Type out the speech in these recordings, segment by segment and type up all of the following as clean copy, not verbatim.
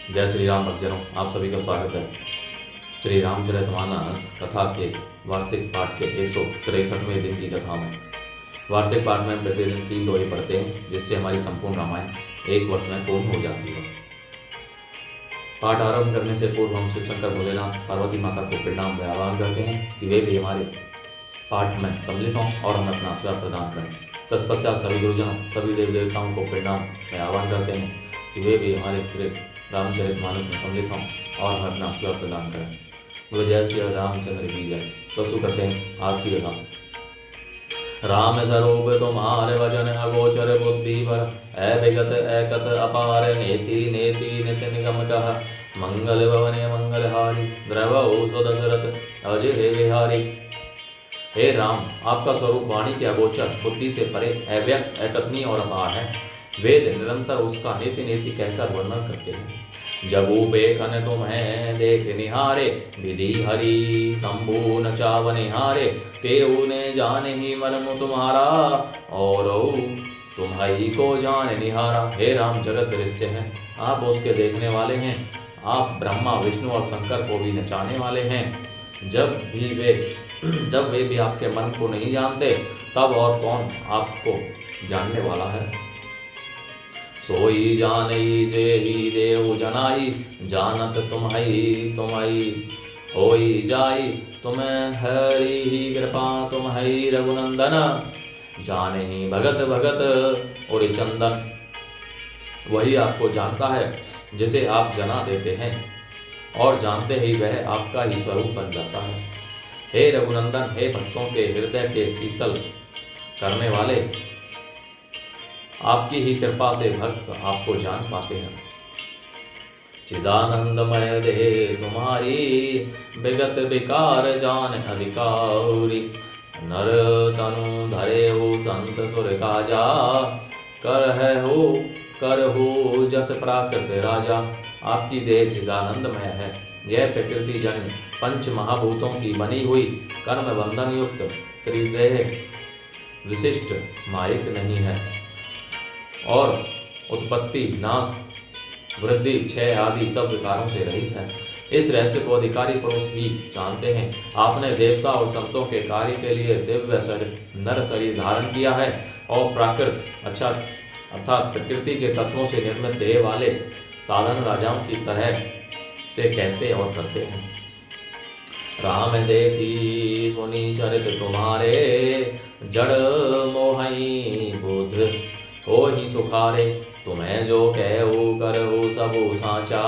जय श्री राम भक्तजनों, आप सभी का स्वागत है। श्री रामचरितमानस कथा के वार्षिक पाठ के 163वें दिन की कथा में। वार्षिक पाठ में हम प्रतिदिन 3 दोहे पढ़ते हैं, जिससे हमारी संपूर्ण रामायण एक वर्ष में पूर्ण हो जाती है। पाठ आरंभ करने से पूर्व हम शिव शंकर भोलेनाथ पार्वती माता को प्रणाम व आह्वान करते हैं कि वे भी हमारे पाठ में सम्मिलित हों और हमें अपना आशीर्वाद प्रदान करें। तत्पश्चात सभी गुरुजनों, सभी देव देवताओं को प्रणाम व आह्वान करते हैं कि वे भी हमारे श्री रामचरितमानस में सम्मिलित हों और हमें अपना आशीर्वाद प्रदान करें। बोलो जय श्री रामचंद्र की जय। तो शुरू करते हैं आज की कथा। राम स्वरूप तुम्हारे वचन अगोचर बुद्धि भर, अविगत एकत अपार नेति नेति नित निगम कह। मंगल भवने मंगलहारी, द्रवौ सो दशरथ अजय विहारी। हे राम, आपका स्वरूप वाणी के अगोचर, बुद्धि से परे, अव्यक्त, अकथनीय और अपार है। वेद निरंतर उसका नीति नीति कहकर वर्णन करते हैं। जबू बेखन तुम्हें देख निहारे, विधि हरि शंभु न चाव निहारे। तेऊ ने जान ही मर्म तुम्हारा, और तुम्हारी को जान निहारा। हे राम, जगत दृश्य है, आप उसके देखने वाले हैं। आप ब्रह्मा विष्णु और शंकर को भी नचाने वाले हैं। जब वे भी आपके मन को नहीं जानते, तब और कौन आपको जानने वाला है। सोई जानई जेहि देव जनाई, जानत तुम्हई होई जाई। तुम्हें हरि ही कृपा तुम्हई रघुनंदन, जाने भगत भगत उड़ि चंदन। वही आपको जानता है जिसे आप जना देते हैं, और जानते ही वह आपका ही स्वरूप बन जाता है। हे रघुनंदन, हे भक्तों के हृदय के शीतल करने वाले, आपकी ही कृपा से भक्त आपको जान पाते हैं। चिदानंदमय देह तुम्हारी, विगत विकार जान अधिकारी। नर तनु धरे हो संत सुर काजा, कर हो जस प्राकृत राजा। आपकी देह चिदानंदमय है। यह प्रकृति जन्य पंच महाभूतों की बनी हुई कर्म बंधन युक्त त्रिदेह विशिष्ट मायिक नहीं है, और उत्पत्ति नाश वृद्धि क्षय आदि सब विकारों से रहित है। इस रहस्य को अधिकारी पुरुष ही जानते हैं। आपने देवता और संतों के कार्य के लिए दिव्य नर शरीर धारण किया है, और प्राकृत अर्थात प्रकृति के तत्वों से निर्मित देह वाले साधन राजाओं की तरह से कहते और करते हैं। राम देखी सुनी चरित तुम्हारे, जड़ मोहि बुध हो ही सुखारे। तुम्हें जो कहो करहु सबु साचा,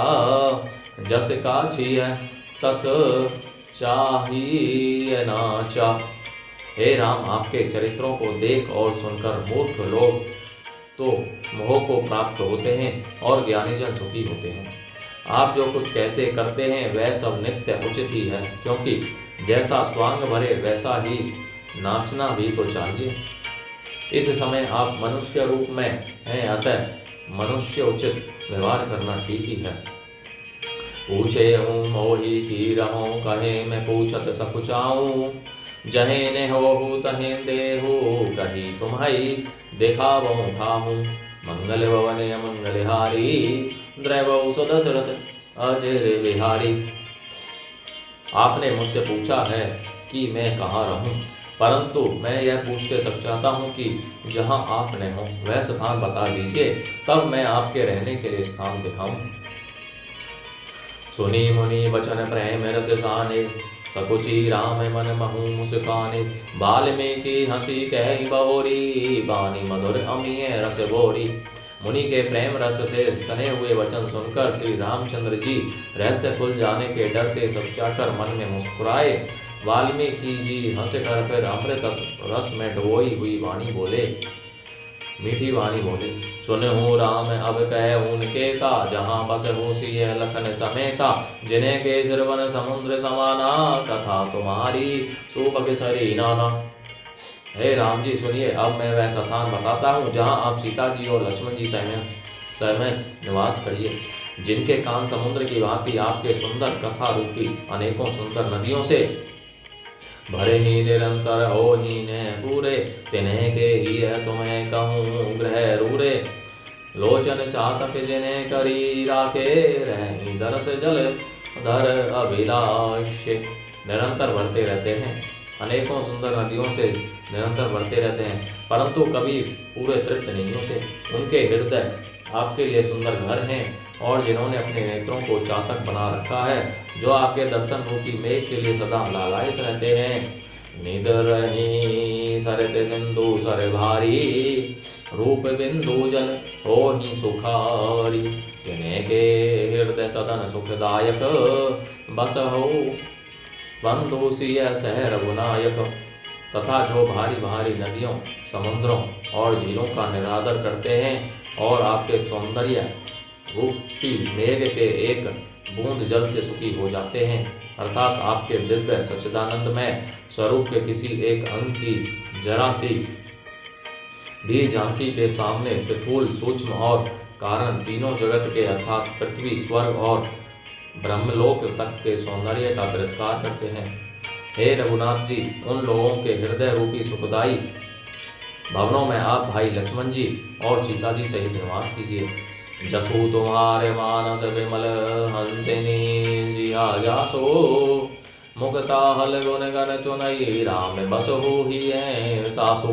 जस काछी है तस चाहिए नाचा। हे राम, आपके चरित्रों को देख और सुनकर मूर्ख लोग तो मोह को प्राप्त होते हैं, और ज्ञानीजन सुखी होते हैं। आप जो कुछ कहते करते हैं वह सब नित्य उचित ही है, क्योंकि जैसा स्वांग भरे वैसा ही नाचना भी तो चाहिए। इस समय आप मनुष्य रूप में हैं, अतः मनुष्य उचित व्यवहार करना ठीक ही है। पूछे हूँ मोही की रहूं, कहे मैं पूछत सकुचाऊं। जहे ने हो तहे देहु, कही तुम्हारी देखावो खाहूं। मंगल भवन मंगलहारी, द्रवौ सो दशरथ अजय विहारी। आपने मुझसे पूछा है कि मैं कहाँ रहूं, परंतु मैं यह पूछते सक चाहता हूँ कि जहाँ आप न हो वह स्थान बता दीजिए, तब मैं आपके रहने के लिए स्थान दिखाऊं। सुनी मुनि वचन प्रेम रस साने, सकुची राम मन महु मुस्काने। वाल्मीकि हंसी कहि बहोरी, बानी मधुर अमीय रस भोरी। मुनि के प्रेम रस से सने हुए वचन सुनकर श्री रामचंद्र जी रहस्य खुल जाने के डर से समझाकर मन में मुस्कुराए। वाल्मीकि जी हंसकर फिर अमृत रस में डुबोई हुई वाणी बोले, मीठी वाणी बोले। सुनहु राम अब कह उनके ता, जहाँ बस हो सिय लखन समेता। जिन्हें केसर वन समुद्र समाना, कथा तुम्हारी सुबह सरी नाना। हे राम जी, सुनिए, अब मैं वह स्थान बताता हूँ जहाँ आप सीता जी और लक्ष्मण जी समय निवास करिए। जिनके कान समुद्र की भांति आपके सुंदर कथा रूपी अनेकों सुंदर नदियों से भरे ही निरंतर हो ही ने पूरे। तिन्हें के ही है तुम्हें कहूँ ग्रह रूरे। लोचन चातक जिने करी राखे रही दरस जल धर अभिलाष। निरंतर बढ़ते रहते हैं, अनेकों सुंदर नदियों से निरंतर बढ़ते रहते हैं, परंतु कभी पूरे तृप्त नहीं होते। उनके हृदय आपके लिए सुंदर घर हैं, और जिन्होंने अपने नेत्रों को चातक बना रखा है, जो आपके दर्शन रूपी मेघ के लिए सदा लालायित रहते हैं। निदरही सरित सिंधु सर भारी, रूप बिंदु जल हो ही सुखारी। तिन्हें के हृदय सदन सुखदायक, बस हो बंधु सिय सह रघुनायक। तथा जो भारी भारी नदियों, समुद्रों और झीलों का निरादर करते हैं, और आपके सौंदर्य रूपी मेघ के एक बूंद जल से सुखी हो जाते हैं, अर्थात आपके दिव्य सच्चिदानंदमय स्वरूप के किसी एक अंग की जरा सी भी झांकी के सामने स्थूल, सूक्ष्म और कारण तीनों जगत के अर्थात पृथ्वी, स्वर्ग और ब्रह्मलोक तक के सौंदर्य का तिरस्कार करते हैं। हे रघुनाथ जी, उन लोगों के हृदय रूपी सुखदायी भवनों में आप भाई लक्ष्मण जी और सीता जी सहित निवास कीजिए। जसु तुम्हारे मानस विमल हंसिनी, जिया जासो मुक्ता हल गुण गण चुनई, राम बसहु ही तासु।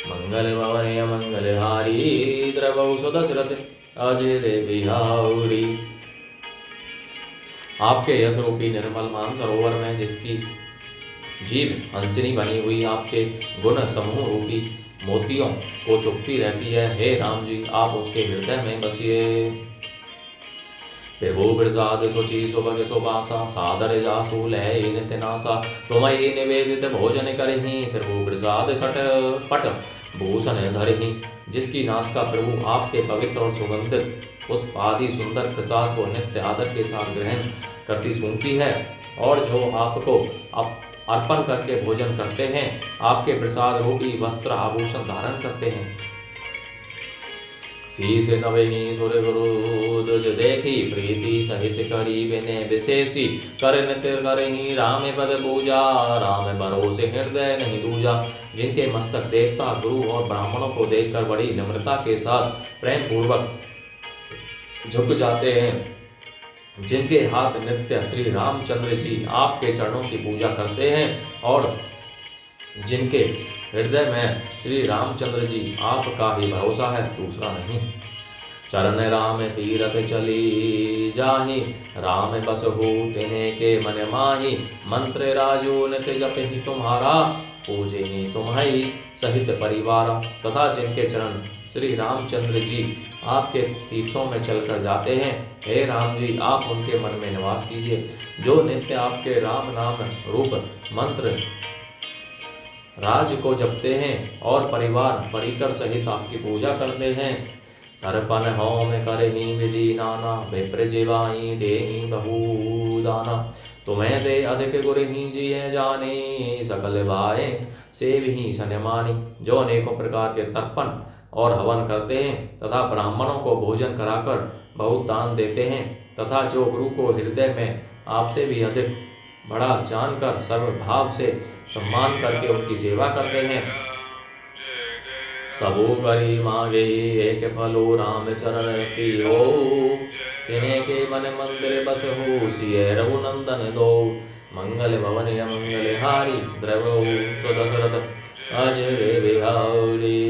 मंगल भवन मंगल हारी, द्रवौ सुदशरथ अजय बिहारी। आपके यश रूपी निर्मल मान सरोवर में जिसकी जीव हंसिनी बनी हुई आपके गुण समूह रूपी मोतियों को चुपती रहती है, हे राम जी, आप उसके हृदय में बसिए। प्रभु प्रसाद सुचि सुभग सुबासा, सादर जासु लय नित्य नासा। तुम्हें निवेदित भोजन करही, प्रभु प्रसाद सट पट भूषण धरही। जिसकी नासिका प्रभु आपके पवित्र और सुगंधित पुष्प आदि सुंदर प्रसाद को नित्य आदर के साथ ग्रहण करती सूंघती है, और जो आपको अर्पण करके भोजन करते हैं, आपके प्रसाद रूपी वस्त्र आभूषण धारण करते हैं। शीस नवहि सुर गुरु दुज देखी, प्रीति सहित करी विनय विशेषी। कर नित्य करहि राम पद पूजा, राम भरोसे हृदय नहीं दूजा। जिनके मस्तक देवता, गुरु और ब्राह्मणों को देखकर बड़ी नम्रता के साथ प्रेम पूर्वक झुक जाते हैं, जिनके हाथ नित्य श्री रामचंद्र जी आपके चरणों की पूजा करते हैं, और जिनके हृदय में श्री रामचंद्र जी आपका ही भरोसा है, दूसरा नहीं। चरण राम तीरथ चली जाहि, राम बसहु तिन्हे के मन माहि। मंत्र राजो नित्य जपहि तुम्हारा, पूजे ही तुम्हारी सहित परिवार। तथा जिनके चरण श्री रामचंद्र जी आपके तीर्थों में चलकर जाते हैं, हे राम जी, आप उनके मन में निवास कीजिए। जो नित्य आपके राम नाम रूप मंत्र राज को जपते हैं और परिवार परिकर सहित आपकी पूजा करते हैं, तर्पण होम करहि विधि नाना, विप्र जीवाई देहि बहुदाना। तुम्हें दे अधिक गुर ही जिये जाने, सकल भाए सेवहि सन्मानी। जो अनेकों प्रकार के तर्पण और हवन करते हैं, तथा ब्राह्मणों को भोजन कराकर बहुत दान देते हैं, तथा जो गुरु को हृदय में आपसे भी अधिक बड़ा जानकर सर्वभाव से सम्मान करके उनकी सेवा करते हैं, सबो करी मांगे एक फलो राम चरण रति हो। तिन्हें के मन मंदिर बस हो, सिय रघुनंदन दो। मंगल भवन मंगल हारी, द्रवौ सुदशरथ अजय बिहारी।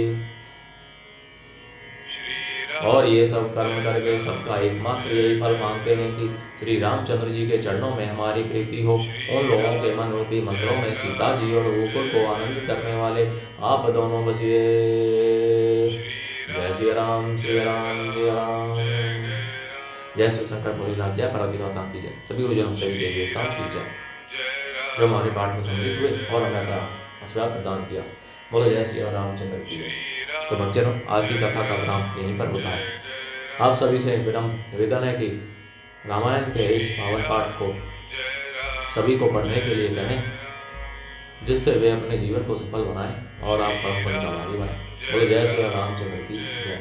और ये सब कर्म करके सबका एकमात्र यही फल मांगते हैं कि श्री रामचंद्र जी के चरणों में हमारी प्रीति हो। उन लोगों के मन रूपी मंत्रों में सीता जी और गोकुल को आनंद करने वाले आप दोनों बसिए। जय श्री राम श्री राम श्री राम। जय शिव शंकर भोलेनाथ, जय पार्वती माता की जय। सभी गुरुजनों सभी देवी देवताओं की जय, जो हमारे पाठ में सम्मिलित हुए और हमें अपना आशीर्वाद प्रदान किया। बोलो जय श्री रामचंद्र की जय। तो भक्तजनों, आज की कथा का विराम यहीं पर होता है। आप सभी से निवेदन है कि रामायण के इस पावन पाठ को सभी को पढ़ने के लिए कहें, जिससे वे अपने जीवन को सफल बनाएं और आप परम पुण्य का भागी बने। बोलो जय श्री रामचंद्र की जय।